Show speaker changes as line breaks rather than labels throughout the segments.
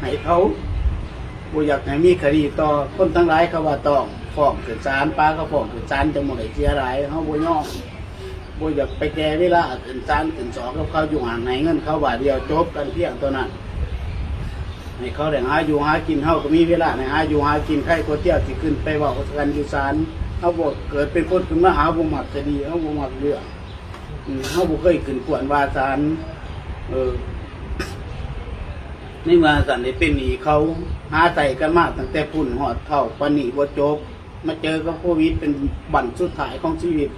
ให้เขาบ่อยากให้มีคดีต่อคนทั้งหลายเขาว่าต้องฟ้องขึ้นศาลป้าเขาฟ้องขึ้นศาลจะหมดไอ้เสียหลายเขาบ่ยอมบ่อยากไปแก้เวลาขึ้นศาลขึ้นสอบกับเขาอยู่ห่างไหนเงินเขาว่าเดียวจบกันเพียงตัวนั้นให้เขาได้หาอยู่หากินเขาก็มีเวลาในหาอยู่หากินใครคนเที่ยวที่ขึ้นไปเว้ากันอยู่ศาลเขาบ่เกิดเป็นคนขึ้นมาหาบ่มักคดีเขาบ่มักเรื่องเขาบ่เคยขึ้นกวนว่าศาลนี่มาสันได้เป็นหนีเขาหาใส่กันมากตั้งแต่พุ่นหอดเท่าปนีบ่จบมาเจอกับโควิดเป็นบั่นสุดท้ายของชีวิต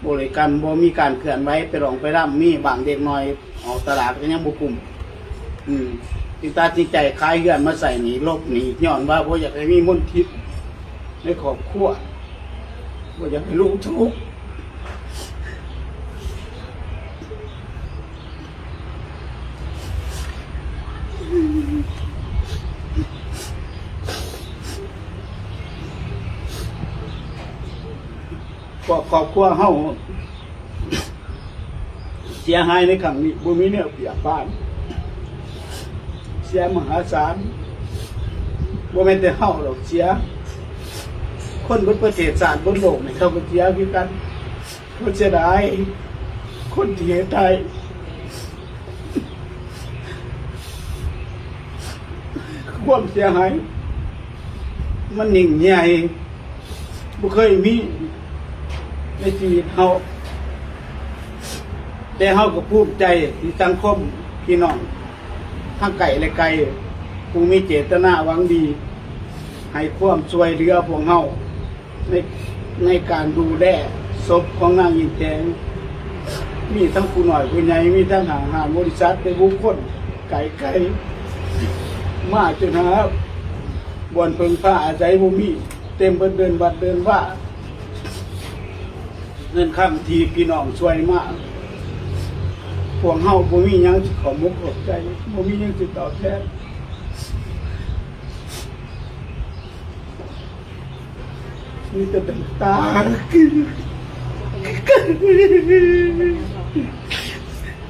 บริการบ่มีการเคลื่อนไหวไปรองไปร่ำมีบางเด็กน้อยออกตลาดก็ยังบ่กลุ่มจิตตาจิตใจคล้ายเยื่อนมาใส่หนีลบหนีย้อนว่าบ่อยากให้มีมลทิศในครอบครัวบ่อยากให้ลูกทุกข์ครอบครัวเฮาเสียหายในครั้งนี้บ่มีแนวเปรียบบ้านเสียมหาศาลบ่แม่นแต่เฮาหรอกเสียคนบนประเทศชาติบนโลกนี่เขาก็เสียคือกันเขาเสียดายคนที่เฮ็ดได้ความเสียหายมันยิ่งใหญ่บ่เคยมีในชีวิตเฮาแต่เฮาก็ภูมิใจที่สังคมพี่น้องทั้งไกลและไกลผู้มีเจตนาหวังดีให้ความช่วยเหลือพวกเฮาในการดูแลศพของนางยิ่งแจงมีทั้งผู้น้อยผู้ใหญ่มีทั้งหาบริษัทเป็นบุคคลไกลมาจนหาบ่อนเพิ่งผ้าอาศัยบ่มีเต็มเบิดเดินบัดเดินว่าเงินข้ามทีพี่น้องช่วยมากพวกเฮาบ่มีหยังสิขอมุกขอบใจบ่มีหยังสิตอบแทนมีแต่เป็นตา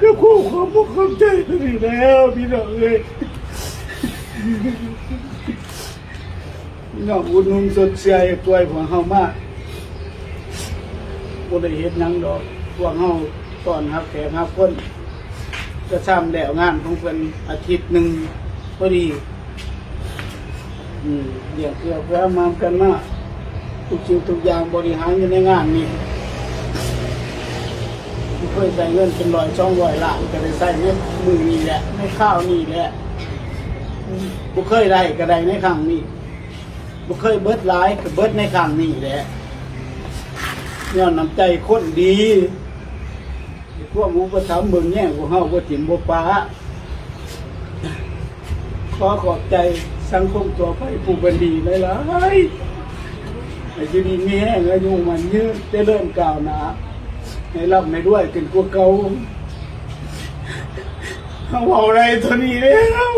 ก็คู่ขอมุกขอบใจนี่แล้วพี่น้องเอ้ยพี่น้องอุดหนุนสดเสียช่วยพวกเฮามากบ่ได้เฮ็ดหยังดอกพวกเฮาตอนรับแขกรับคนจะซ้ำแล้วงานของเพิ่นอาทิตย์หนึ่งพอดีเดี๋ยวเกี่ยวแวะมากันมาทุกสิ่งทุกอย่างบริหารอยู่ในงานนี้เคยใส่เงินเป็น100-200 ล้านก็ได้ใส่เงินมือนี่แหละในข้าวนี่แหละบ่เคยได้ก็ได้ในครั้งนี้บ่เคยเบิดหลายก็เบิดในครั้งนี้แหละย้อนน้ำใจคนดีพวกอุปถัมภ์เบิ่งแย่งพวกเฮาบ่ถิ่มบ่ปาขอขอบใจสังคมทั่วไปผู้เป็นดีหลายๆให้อยู่ดีมีแรงอายุมันยืนเจริญก้าวหน้าให้ร่ำให้รวยขึ้นกว่าเก่าเฮาเอาอะไรตัวนี้แล้ว